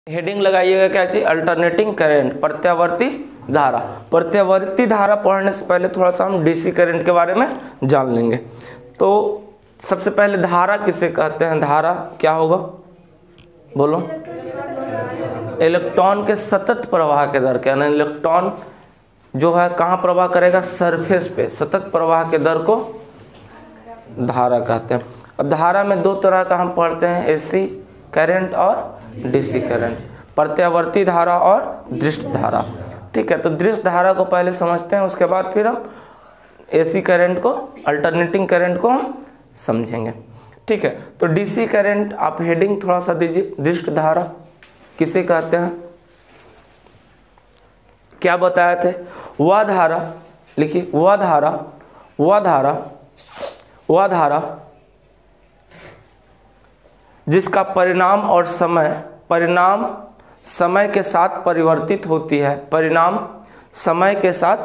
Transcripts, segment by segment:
Heading लगाइएगा क्या चीज, अल्टरनेटिंग करंट, प्रत्यावर्ती धारा। प्रत्यावर्ती धारा पढ़ने से पहले थोड़ा सा हम डीसी करंट के बारे में जान लेंगे। तो सबसे पहले धारा किसे कहते हैं, धारा क्या होगा बोलो, इलेक्ट्रॉन के सतत प्रवाह के दर के, यानी इलेक्ट्रॉन जो है कहाँ प्रवाह करेगा, सरफेस पे, सतत प्रवाह के दर को धारा कहते हैं। अब धारा में दो तरह का हम पढ़ते हैं, एसी करंट और डीसी करंट, प्रत्यावर्ती धारा और दृष्ट धारा। ठीक है, तो दृष्ट धारा को पहले समझते हैं, उसके बाद फिर हम एसी करंट को, अल्टरनेटिंग करंट को हम समझेंगे। ठीक है, तो डीसी करंट आप हेडिंग थोड़ा सा दीजिए, दृष्ट धारा किसे कहते हैं, क्या बताए थे, वह धारा, लिखिए वह धारा, वह धारा, वह धारा जिसका परिणाम और परिणाम समय के साथ परिवर्तित होती है, परिणाम समय के साथ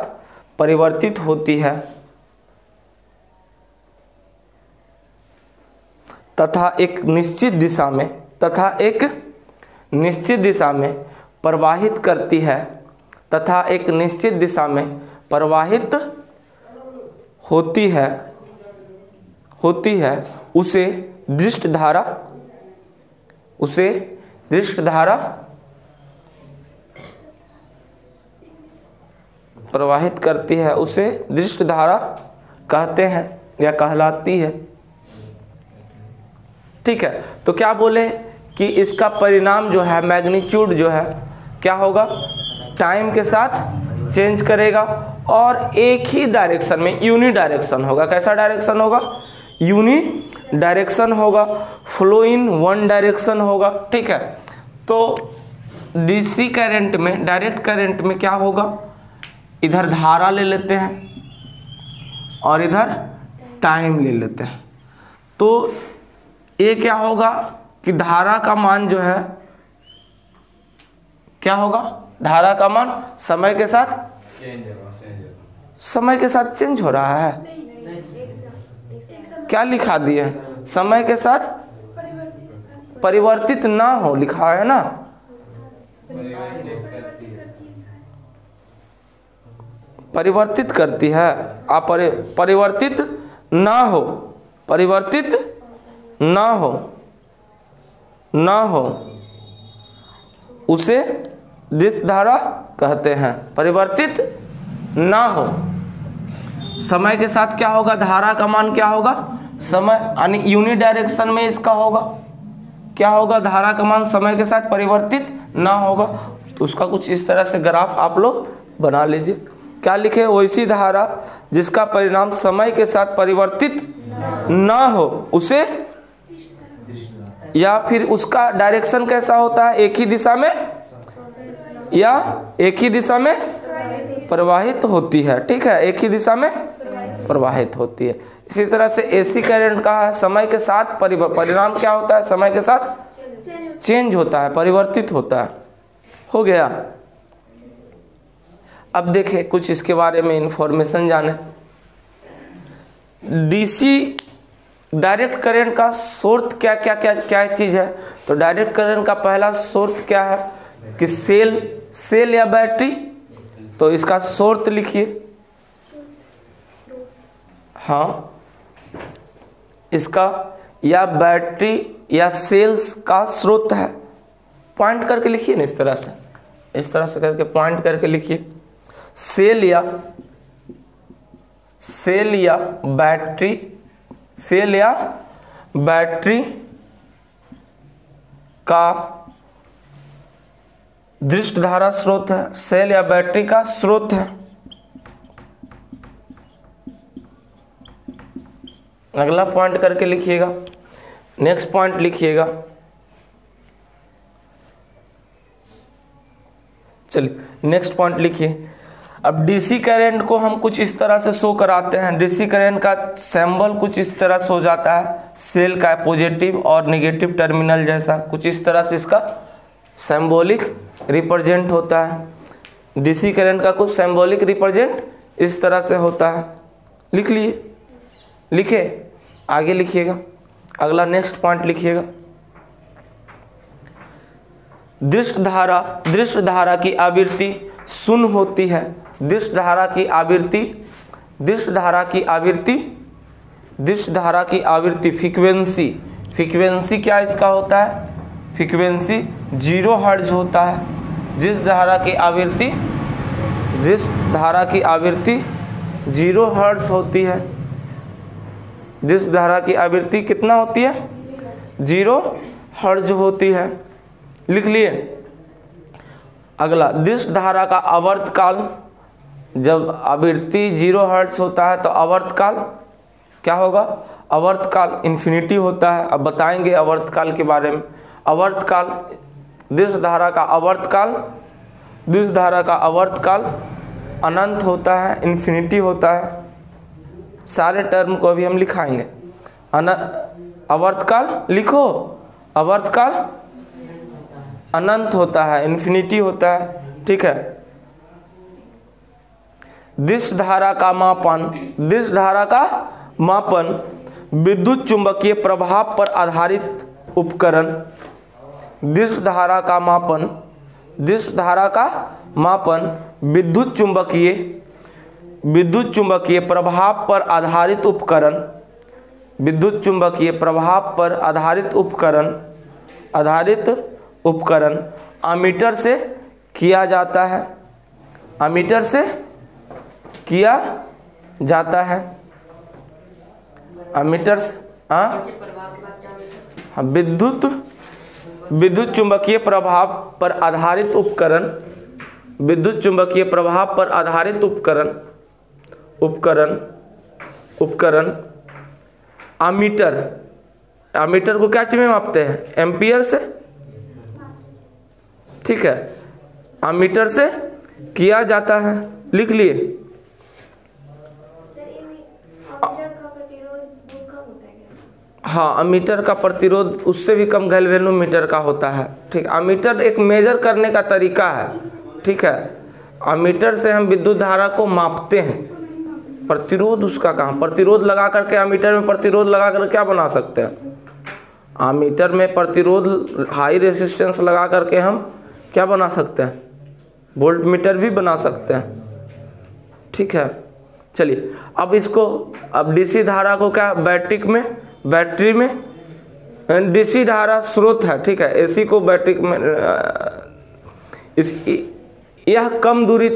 परिवर्तित होती है तथा एक निश्चित दिशा में प्रवाहित करती है, तथा एक निश्चित दिशा में प्रवाहित होती है, उसे दृष्ट धारा प्रवाहित करती है, उसे दृष्ट धारा कहते हैं या कहलाती है। ठीक है, तो क्या बोले कि इसका परिणाम जो है, मैग्नीट्यूड जो है क्या होगा, टाइम के साथ चेंज करेगा और एक ही डायरेक्शन में, यूनि डायरेक्शन होगा। कैसा डायरेक्शन होगा, यूनि डायरेक्शन होगा, फ्लो इन वन डायरेक्शन होगा। ठीक है, तो डीसी करंट में, डायरेक्ट करंट में क्या होगा, इधर धारा ले लेते हैं और इधर टाइम ले लेते हैं। तो ये क्या होगा कि धारा का मान जो है क्या होगा, धारा का मान समय के साथ चेंज हो रहा है, क्या लिखा दिए, समय के साथ परिवर्तित ना हो, लिखा है ना, परिवर्तित करती है, आप परिवर्तित ना हो उसे दृष्ट धारा कहते हैं। परिवर्तित ना हो, समय के साथ क्या होगा, धारा का मान क्या होगा, समय यानी यूनि डायरेक्शन में इसका होगा, क्या होगा, धारा का मान समय के साथ परिवर्तित ना होगा। तो उसका कुछ इस तरह से ग्राफ आप लोग बना लीजिए। क्या लिखे, वैसी धारा जिसका परिणाम समय के साथ परिवर्तित ना हो उसे, या फिर उसका डायरेक्शन कैसा होता है, एक ही दिशा में या एक ही दिशा में प्रवाहित होती है। ठीक है, एक ही दिशा में प्रवाहित होती है। इसी तरह से एसी करंट का है, समय के साथ परिणाम क्या होता है, समय के साथ चेंज होता है, परिवर्तित होता है। हो गया। अब देखें कुछ इसके बारे में इंफॉर्मेशन जाने। डीसी डायरेक्ट करंट का सोर्स क्या चीज है, तो डायरेक्ट करंट का पहला सोर्स क्या है कि सेल या बैटरी। तो इसका सोर्स लिखिए, हाँ, इसका या बैटरी या सेल्स का स्रोत है। पॉइंट करके लिखिए ना, इस तरह से करके पॉइंट करके लिखिए, सेल या बैटरी का दृष्ट धारा स्रोत है, सेल या बैटरी का स्रोत है। अगला पॉइंट करके लिखिएगा, नेक्स्ट पॉइंट लिखिएगा। चलिए नेक्स्ट पॉइंट लिखिए। अब डीसी करंट को हम कुछ इस तरह से शो कराते हैं। डीसी करंट का सिंबल कुछ इस तरह से हो जाता है, सेल का पॉजिटिव और नेगेटिव टर्मिनल जैसा, कुछ इस तरह से इसका सिंबॉलिक रिप्रेजेंट होता है। डीसी करंट का कुछ सिंबॉलिक रिप्रेजेंट इस तरह से होता है। लिख लिए, लिखे, आगे लिखिएगा। अगला नेक्स्ट पॉइंट लिखिएगा। दृष्ट धारा की आवृत्ति शून्य होती है। दृष्ट धारा की आवृत्ति फ्रीक्वेंसी क्या इसका होता है? फ्रीक्वेंसी 0 हर्ट्ज होता है। दृष्ट धारा की आवृत्ति 0 हर्ट्ज होती है। दृष्ट धारा की आवृत्ति कितना होती है? 0 हर्ट्ज होती है। लिख लिए। अगला, दृष्ट धारा का आवर्तकाल, जब आवृत्ति 0 हर्ट्ज होता है तो आवर्तकाल क्या होगा? आवर्तकाल इन्फिनिटी होता है। अब बताएंगे आवर्तकाल के बारे में। आवर्तकाल, दृष्ट धारा का आवर्तकाल अनंत होता है, इन्फिनिटी होता है। सारे टर्म को अभी हम लिखाएंगे। आवर्तकाल लिखो, आवर्तकाल अनंत होता है, इन्फिनिटी होता है। ठीक है। दृष्ट धारा का मापन विद्युत चुंबकीय प्रभाव पर आधारित उपकरण। दृष्ट धारा का मापन विद्युत चुंबकीय प्रभाव पर आधारित उपकरण अमीटर से किया जाता है। अमीटर से विद्युत चुंबकीय प्रभाव पर आधारित उपकरण अमीटर को क्या में मापते हैं? एम्पियर से। ठीक है, अमीटर से किया जाता है। लिख लिए। हाँ, अमीटर का प्रतिरोध उससे भी कम गैल्वेनोमीटर का होता है। ठीक, अमीटर एक मेजर करने का तरीका है। ठीक है, अमीटर से हम विद्युत धारा को मापते हैं। प्रतिरोध उसका कहाँ? प्रतिरोध लगा करके अमीटर में प्रतिरोध लगा कर क्या बना सकते हैं? अमीटर में प्रतिरोध हाई रेसिस्टेंस लगा करके हम क्या बना सकते हैं? वोल्ट मीटर भी बना सकते हैं। ठीक है, चलिए अब डीसी धारा को क्या बैटरी में डीसी धारा स्रोत है। ठीक है, एसी को बैटरी में यह कम दूरी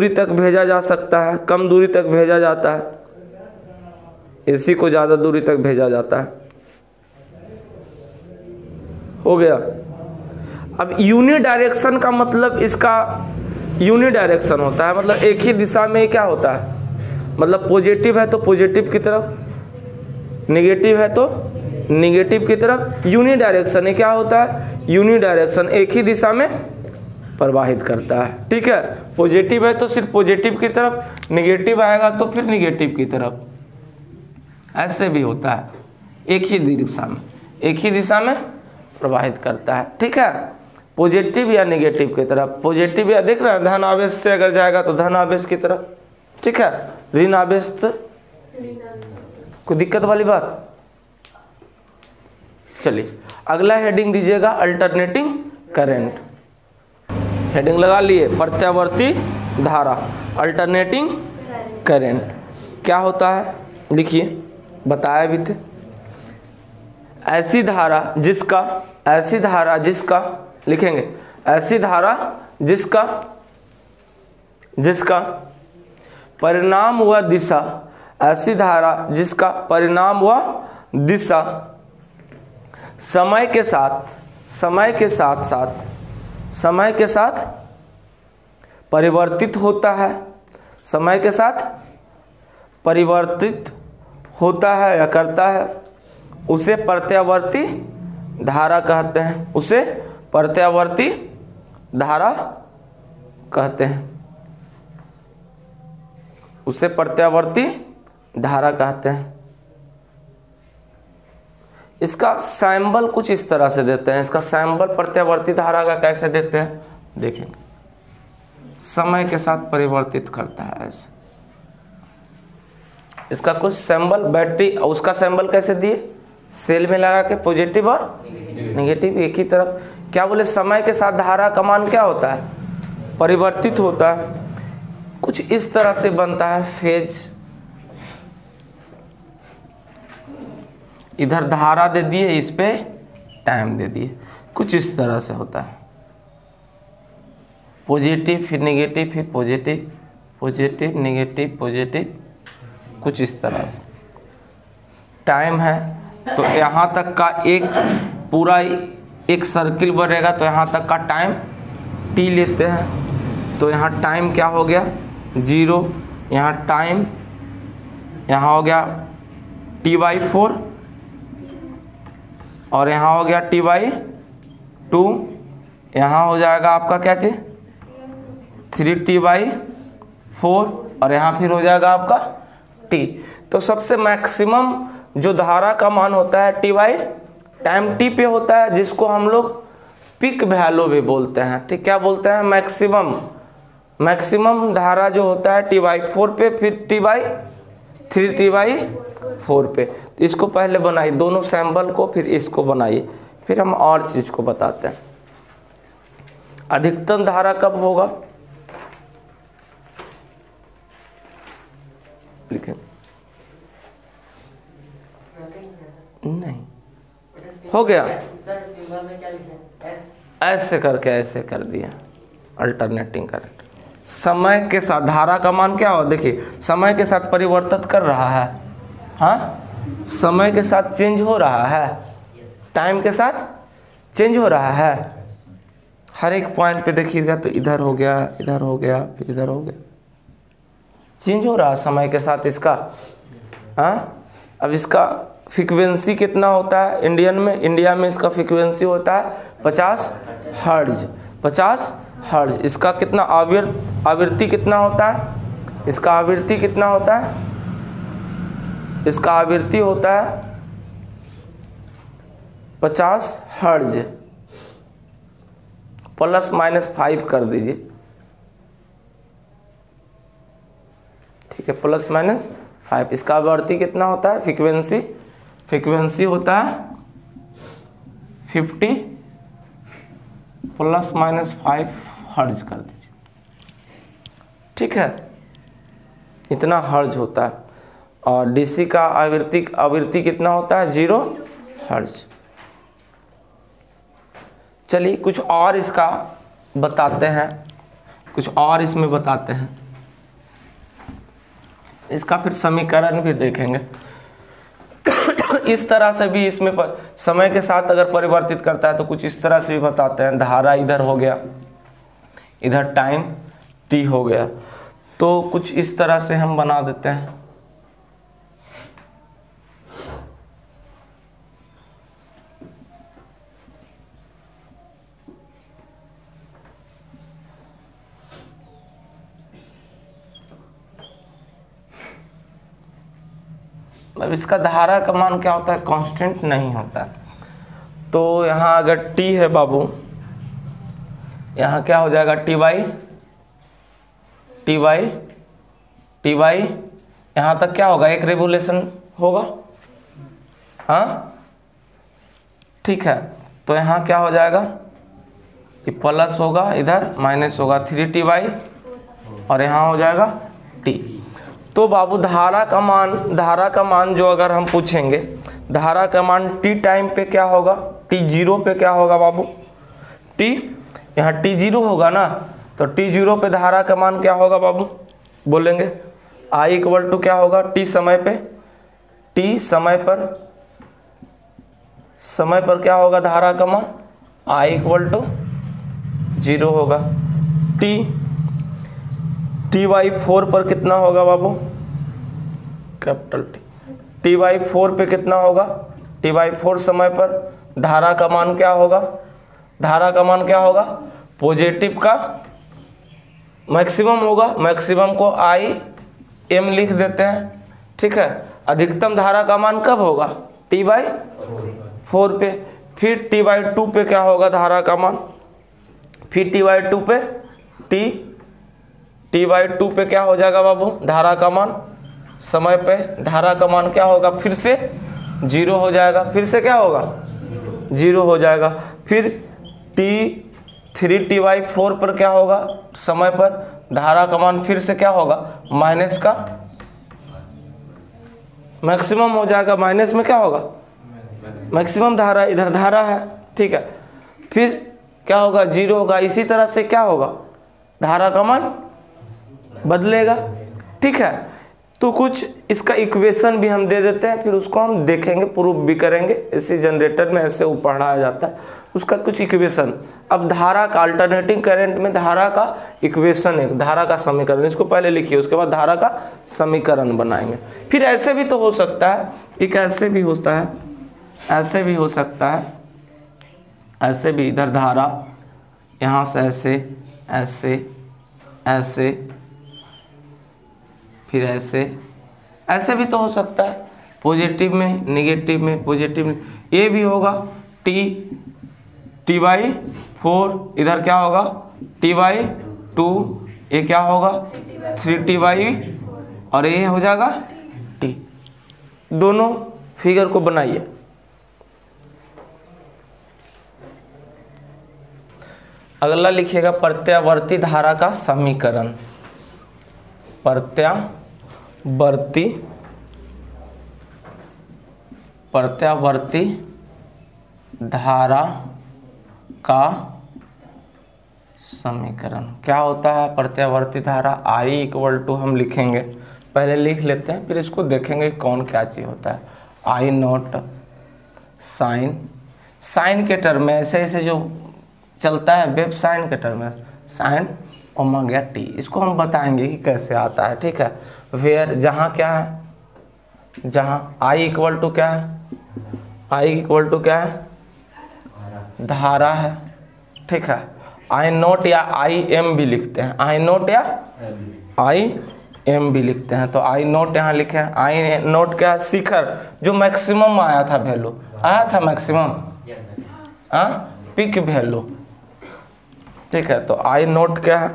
तक भेजा जा सकता है। कम दूरी तक भेजा जाता है, एसी को ज़्यादा दूरी तक भेजा जाता है। हो गया। अब यूनिडायरेक्शन का मतलब इसका यूनिडायरेक्शन होता है, मतलब एक ही दिशा में क्या होता है? मतलब पॉजिटिव है तो पॉजिटिव की तरफ, नेगेटिव है तो नेगेटिव की तरफ। यूनिडायरेक्शन क्या होता है? यूनिडायरेक्शन एक ही दिशा में प्रवाहित करता है। ठीक है, पॉजिटिव है तो सिर्फ पॉजिटिव की तरफ, नेगेटिव आएगा तो फिर नेगेटिव की तरफ। ऐसे भी होता है, एक ही दिशा में प्रवाहित करता है। ठीक है, पॉजिटिव या नेगेटिव की तरफ। पॉजिटिव या देख रहे हैं, धन आवेश से अगर जाएगा तो धन आवेश की तरफ। ठीक है, ऋण आवेश से कोई दिक्कत वाली बात? चलिए अगला हेडिंग दीजिएगा, अल्टरनेटिंग करंट। हेडिंग लगा लिए, प्रत्यावर्ती धारा, अल्टरनेटिंग करंट क्या होता है? लिखिए, बताया भी थे। ऐसी धारा जिसका लिखेंगे, ऐसी धारा जिसका परिणाम व दिशा, ऐसी धारा जिसका परिणाम व दिशा समय के साथ परिवर्तित होता है। समय के साथ परिवर्तित होता है या करता है, उसे प्रत्यावर्ती धारा कहते हैं। उसे प्रत्यावर्ती धारा कहते हैं। उसे प्रत्यावर्ती धारा कहते हैं। इसका सैंबल कुछ इस तरह से देते हैं। इसका सैंबल प्रत्यावर्ती धारा का कैसे देते हैं देखेंगे। समय के साथ परिवर्तित करता है ऐसे। इसका कुछ सिंबल, बैटरी उसका सिंबल कैसे दिए, सेल में लगा के, पॉजिटिव और नेगेटिव एक ही तरफ। क्या बोले, समय के साथ धारा का मान क्या होता है, परिवर्तित होता है। कुछ इस तरह से बनता है फेज। इधर धारा दे दिए, इस पे टाइम दे दिए, कुछ इस तरह से होता है। पॉजिटिव फिर नेगेटिव फिर पॉजिटिव, पॉजिटिव नेगेटिव पॉजिटिव, कुछ इस तरह से टाइम है। तो यहाँ तक का एक पूरा एक सर्किल बनेगा, तो यहाँ तक का टाइम टी लेते हैं। तो यहाँ टाइम क्या हो गया 0, यहाँ टाइम यहाँ हो गया t/4 और यहाँ हो गया t/2, यहाँ हो जाएगा आपका क्या चीज 3t/4 और यहाँ फिर हो जाएगा आपका t। तो सबसे मैक्सिमम जो धारा का मान होता है टाइम t पे होता है, जिसको हम लोग पिक वैल्यू भी बोलते हैं। ठीक, क्या बोलते हैं, मैक्सिमम धारा जो होता है t/4 पे, फिर t/4 पे। तो इसको पहले बनाइए, दोनों सैंपल को, फिर इसको बनाइए, फिर हम और चीज को बताते हैं। अधिकतम धारा कब होगा, नहीं हो गया, ऐसे करके ऐसे कर दिया, अल्टरनेटिंग करंट। समय के साथ धारा का मान क्या हो, देखिए समय के साथ परिवर्तित कर रहा है, हाँ समय के साथ चेंज हो रहा है, टाइम के साथ चेंज हो रहा है। हर एक पॉइंट पे देखिएगा तो इधर हो गया, इधर हो गया, फिर इधर हो गया, चेंज हो रहा है समय के साथ इसका। हाँ, अब इसका फ्रीक्वेंसी कितना होता है इंडिया में इसका फ्रीक्वेंसी होता है 50 हर्ट्ज, 50 हर्ट्ज। इसका कितना आवृत्ति कितना होता है, इसका आवृत्ति कितना होता है, इसका आवृत्ति होता है 50 हर्ट्ज, ±5 कर दीजिए, ठीक है, ±5। इसका आवृत्ति कितना होता है, फ्रीक्वेंसी होता है 50 ±5 हर्ट्ज कर दीजिए, ठीक है, इतना हर्ट्ज होता है। और डीसी का आवृत्ति कितना होता है, 0 हर्ट्ज। चलिए कुछ और इसका बताते हैं, कुछ और इसमें बताते हैं, इसका फिर समीकरण भी देखेंगे। इस तरह से भी इसमें समय के साथ अगर परिवर्तित करता है तो कुछ इस तरह से भी बताते हैं। धारा इधर हो गया, इधर टाइम टी हो गया, तो कुछ इस तरह से हम बना देते हैं। अब इसका धारा का मान क्या होता है, कांस्टेंट नहीं होता। तो यहाँ अगर t है बाबू, यहाँ क्या हो जाएगा t बाई यहाँ तक क्या होगा, एक रेवोल्यूशन होगा, हाँ ठीक है। तो यहाँ क्या हो जाएगा, ये प्लस होगा, इधर माइनस होगा, 3t/, और यहाँ हो जाएगा t। तो बाबू धारा का मान जो अगर हम पूछेंगे, धारा का मान t टाइम पे क्या होगा, t0 पे क्या होगा बाबू, यहाँ t0 होगा ना, तो t0 पे धारा का मान क्या होगा बाबू, बोलेंगे I = क्या होगा, t समय पर क्या होगा धारा का मान, I = 0 होगा। t/4 पर कितना होगा बाबू, कैपिटल t/4 पे कितना होगा, t/4 समय पर धारा का मान क्या होगा, पॉजिटिव का मैक्सिमम होगा, मैक्सिमम को Im लिख देते हैं, ठीक है। अधिकतम धारा का मान कब होगा, t/4 पे। फिर t/2 पे क्या होगा धारा का मान, फिर t/2 पे क्या हो जाएगा बाबू, धारा का मान समय पे धारा का मान क्या होगा, फिर से 0 हो जाएगा, फिर से क्या होगा 0 हो जाएगा। फिर t3t/4 पर क्या होगा, समय पर धारा का मान फिर से क्या होगा, माइनस का मैक्सिमम हो जाएगा। माइनस में क्या होगा, मैक्सिमम धारा, इधर धारा है, ठीक है। फिर क्या होगा, 0 होगा। इसी तरह से क्या होगा, धारा का मान बदलेगा, ठीक है। तो कुछ इसका इक्वेशन भी हम दे देते हैं, फिर उसको हम देखेंगे, प्रूफ भी करेंगे। इसी जनरेटर में ऐसे वो पढ़ाया जाता है, उसका कुछ इक्वेशन। अब धारा का अल्टरनेटिंग करंट में धारा का इक्वेशन है, धारा का समीकरण, इसको पहले लिखिए, उसके बाद धारा का समीकरण बनाएंगे। फिर ऐसे भी तो हो सकता है, एक ऐसे भी होता है, ऐसे भी हो सकता है, ऐसे भी, इधर धारा यहाँ से ऐसे ऐसे ऐसे, फिर ऐसे ऐसे भी तो हो सकता है, पॉजिटिव में नेगेटिव में पॉजिटिव में। ये भी होगा t/4, इधर क्या होगा t/2, ये क्या होगा 3t/, और ये हो जाएगा t। दोनों फिगर को बनाइए। अगला लिखिएगा प्रत्यावर्ती धारा का समीकरण। प्रत्यावर्ती धारा का समीकरण क्या होता है। प्रत्यावर्ती धारा I = हम लिखेंगे, पहले लिख लेते हैं, फिर इसको देखेंगे कौन क्या चीज़ होता है। I0 साइन के टर्म में ऐसे ऐसे जो चलता है वेव, साइन के टर्म में साइन ओमेगा t, इसको हम बताएंगे कि कैसे आता है, ठीक है। वेयर जहाँ क्या है, जहाँ I = क्या है, I = क्या है, धारा है, ठीक है। I0 या Im भी लिखते हैं, I0 या Im भी लिखते हैं। तो I0 यहाँ लिखे हैं, I0 क्या है, शिखर, जो मैक्सिमम आया था, वैल्यू आया था मैक्सिमम, पिक वैल्यू, ठीक है। तो I0 क्या है,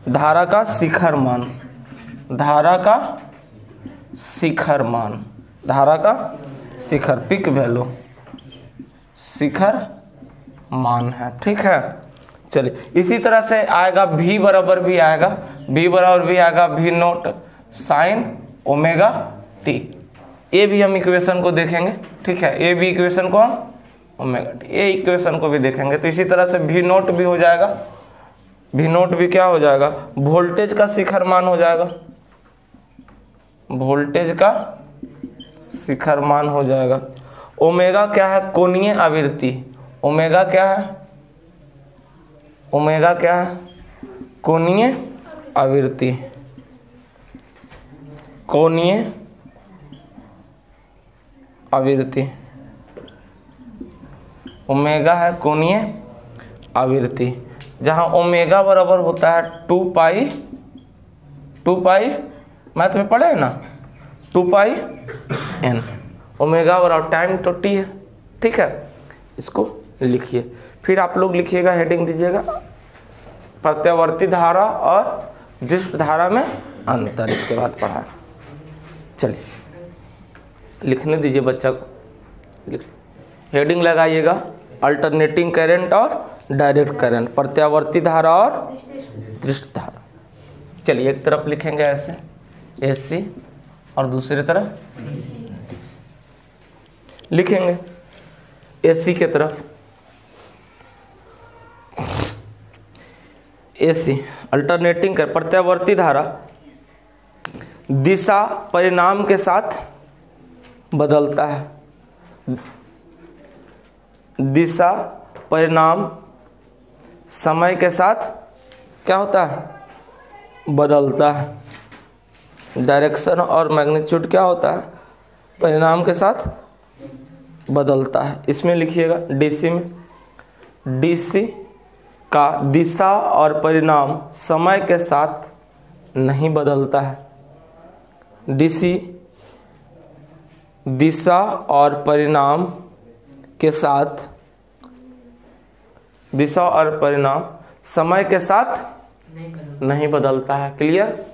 धारा का शिखर मान, धारा का शिखर मान, धारा का शिखर, पिक वैल्यू, शिखर मान है, ठीक है। चलिए, इसी तरह से आएगा V बराबर भी आएगा, V बराबर भी आएगा V0 साइन ओमेगा t। ये भी हम इक्वेशन को देखेंगे, ठीक है। ये भी इक्वेशन को हम ओमेगा t, ये इक्वेशन को भी देखेंगे। तो इसी तरह से V0 भी हो जाएगा, V0 भी क्या हो जाएगा, वोल्टेज का शिखर मान हो जाएगा, वोल्टेज का शिखर मान हो जाएगा। ओमेगा क्या है, कोणीय आवृत्ति, ओमेगा क्या है, ओमेगा क्या है, कोणीय आवृत्ति, कोणीय आवृत्ति, ओमेगा है कोणीय आवृत्ति, जहाँ ओमेगा बराबर होता है 2 पाई, मैथ में पढ़े है ना, 2πn, ओमेगा बराबर टाइम तो t है, ठीक है। इसको लिखिए, फिर आप लोग लिखिएगा, हेडिंग दीजिएगा प्रत्यावर्ती धारा और दृष्ट धारा में अंतर, इसके बाद पढ़ा। चलिए लिखने दीजिए बच्चा को, हेडिंग लगाइएगा अल्टरनेटिंग करंट और डायरेक्ट करंट, प्रत्यावर्ती धारा और दृष्ट धारा। चलिए एक तरफ लिखेंगे ऐसे AC और दूसरी तरफ लिखेंगे AC के तरफ, AC अल्टरनेटिंग कर, प्रत्यावर्ती धारा दिशा परिणाम के साथ बदलता है, दिशा परिणाम समय के साथ क्या होता है, बदलता है। डायरेक्शन और मैग्नीट्यूड क्या होता है, परिणाम के साथ बदलता है। इसमें लिखिएगा DC में, DC का दिशा और परिणाम समय के साथ नहीं बदलता है। DC दिशा और परिणाम के साथ, दिशा और परिणाम समय के साथ नहीं बदलता है। क्लियर।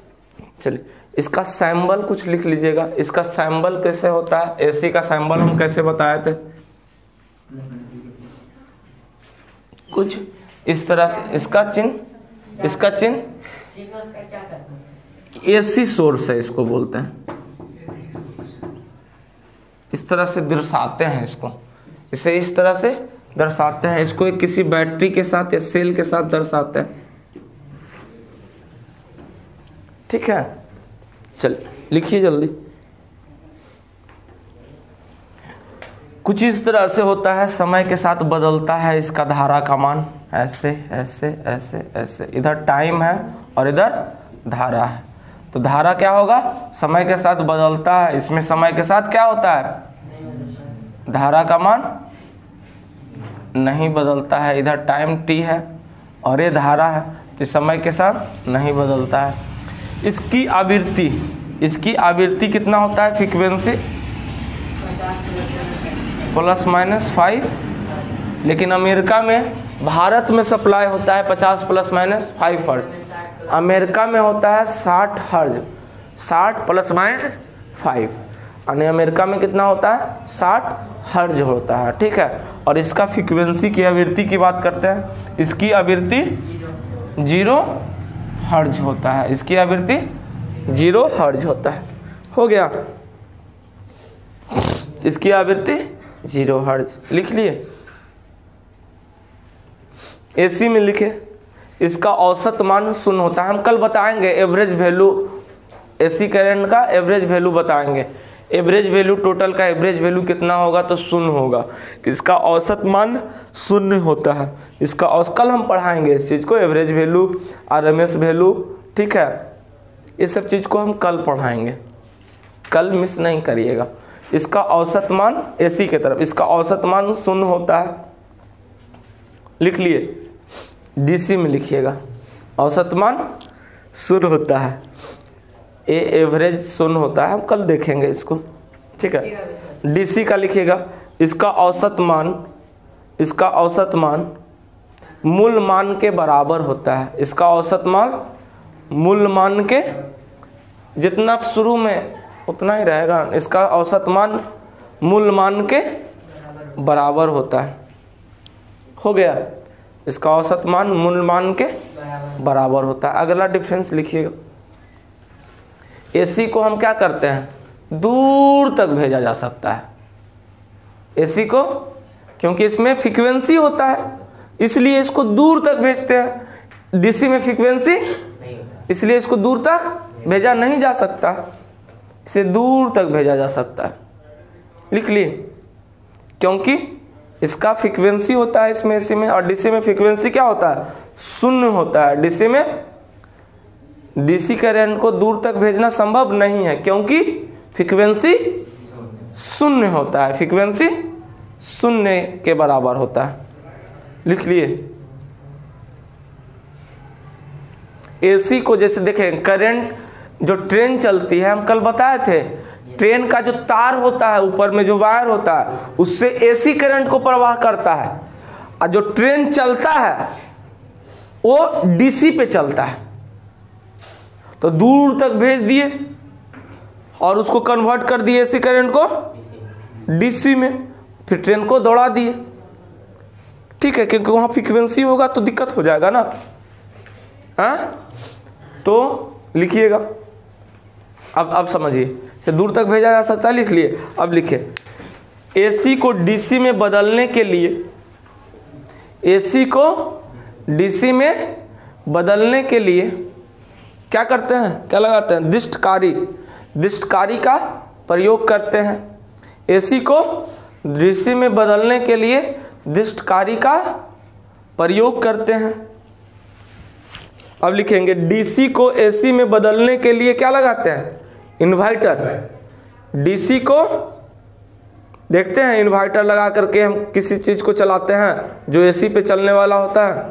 चलिए इसका सैम्बल कुछ लिख लीजिएगा। इसका सैम्बल कैसे होता है, एसी का सैम्बल हम कैसे बताए थे, कुछ इस तरह से। इसका चिन्ह, इसका चिन्ह एसी सोर्स है, इसको बोलते हैं। इस तरह से दर्शाते हैं इसको, इसे इस तरह से दर्शाते हैं। इसको एक किसी बैटरी के साथ या सेल के साथ दर्शाते हैं। ठीक है, चल लिखिए जल्दी। कुछ इस तरह से होता है, समय के साथ बदलता है इसका धारा का मान, ऐसे ऐसे ऐसे ऐसे। इधर टाइम है और इधर धारा है, तो धारा क्या होगा, समय के साथ बदलता है। इसमें समय के साथ क्या होता है, धारा का मान नहीं बदलता है। इधर टाइम t है और ये धारा है, तो समय के साथ नहीं बदलता है। इसकी आवृत्ति, इसकी आवृत्ति कितना होता है, फ्रीक्वेंसी ±5। लेकिन अमेरिका में, भारत में सप्लाई होता है 50 ±5 हर्ज, अमेरिका में होता है 60 हर्ज, 60 ±5। यानी अमेरिका में कितना होता है, 60 हर्ज होता है। ठीक है, और इसका फ्रीक्वेंसी की आवृत्ति की बात करते हैं, इसकी आवृत्ति 0 हर्ज होता है, इसकी आवृत्ति 0 हर्ज होता है। हो गया, इसकी आवृत्ति 0 हर्ज लिख लिए। एसी में लिखे, इसका औसत मान 0 होता है। हम कल बताएंगे एवरेज वैल्यू, एसी करंट का एवरेज वैल्यू बताएंगे। एवरेज वैल्यू, टोटल का एवरेज वैल्यू कितना होगा, तो 0 होगा। इसका औसत मान 0 होता है। इसका कल हम पढ़ाएंगे इस चीज़ को, एवरेज वैल्यू, आरएमएस वैल्यू। ठीक है, ये सब चीज़ को हम कल पढ़ाएंगे, कल मिस नहीं करिएगा। इसका औसत मान एसी के तरफ, इसका औसत मान 0 होता है, लिख लिए। डीसी में लिखिएगा, औसत मान 0 होता है, ए एवरेज 0 होता है, हम कल देखेंगे इसको। ठीक है, डीसी का लिखिएगा, इसका औसत मान, इसका औसत मान मूल मान के बराबर होता है। इसका औसत मान मूल मान के जितना शुरू में उतना ही रहेगा, इसका औसत मान मूल मान के बराबर होता है। हो गया, इसका औसत मान मूल मान के बराबर होता है। अगला डिफरेंस लिखिएगा। एसी को हम क्या करते हैं, दूर तक भेजा जा सकता है एसी को, क्योंकि इसमें फ्रीक्वेंसी होता है, इसलिए इसको दूर तक भेजते हैं। डीसी में फ्रीक्वेंसी, इसलिए इसको दूर तक भेजा नहीं जा सकता, इसे दूर तक भेजा जा सकता है। लिख लिए, क्योंकि इसका फ्रीक्वेंसी होता है इसमें, एसी में, और डीसी में फ्रीक्वेंसी क्या होता है, 0 होता है। डीसी में, डीसी करंट को दूर तक भेजना संभव नहीं है, क्योंकि फ्रीक्वेंसी 0 होता है, फ्रीक्वेंसी 0 के बराबर होता है। लिख लिए। एसी को जैसे देखें, करंट जो ट्रेन चलती है, हम कल बताए थे, ट्रेन का जो तार होता है, ऊपर में जो वायर होता है, उससे एसी करंट को प्रवाह करता है। और जो ट्रेन चलता है वो डीसी पे चलता है, तो दूर तक भेज दिए और उसको कन्वर्ट कर दिए एसी करंट को डीसी में, फिर ट्रेन को दौड़ा दिए। ठीक है, क्योंकि वहाँ फ्रीक्वेंसी होगा तो दिक्कत हो जाएगा ना। हाँ, तो लिखिएगा, अब समझिए, से दूर तक भेजा जा सकता है, लिख लिए। अब लिखिए, एसी को डीसी में बदलने के लिए, एसी को डीसी में बदलने के लिए क्या करते हैं, क्या लगाते हैं, दिष्टकारी, दिष्टकारी का प्रयोग करते हैं। एसी को डीसी में बदलने के लिए दिष्टकारी का प्रयोग करते हैं। अब लिखेंगे, डीसी को एसी में बदलने के लिए क्या लगाते हैं, इन्वर्टर। डीसी को देखते हैं, इन्वर्टर लगा करके हम किसी चीज़ को चलाते हैं जो एसी पे चलने वाला होता है,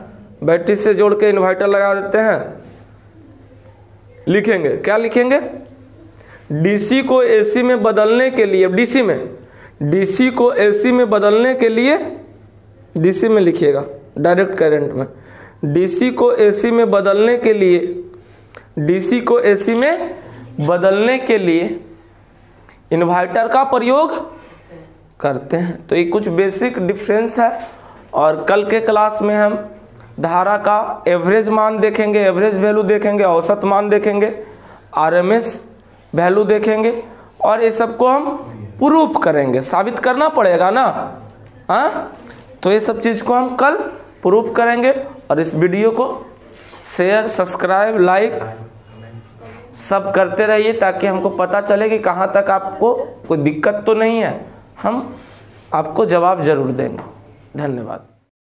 बैटरी से जोड़ के इन्वर्टर लगा देते हैं। लिखेंगे, क्या लिखेंगे, डीसी को एसी में बदलने के लिए, डीसी में, डीसी को एसी में बदलने के लिए, डीसी में लिखिएगा, डायरेक्ट करंट में, डीसी को एसी में बदलने के लिए, डीसी को एसी में बदलने के लिए इन्वर्टर का प्रयोग करते हैं। तो ये कुछ बेसिक डिफरेंस है। और कल के क्लास में हम धारा का एवरेज मान देखेंगे, एवरेज वैल्यू देखेंगे, औसत मान देखेंगे, आरएमएस वैल्यू देखेंगे और ये सबको हम प्रूफ करेंगे, साबित करना पड़ेगा ना। हाँ, तो ये सब चीज़ को हम कल प्रूफ करेंगे। और इस वीडियो को शेयर, सब्सक्राइब, लाइक सब करते रहिए ताकि हमको पता चले कि कहाँ तक आपको कोई दिक्कत तो नहीं है। हम आपको जवाब ज़रूर देंगे। धन्यवाद।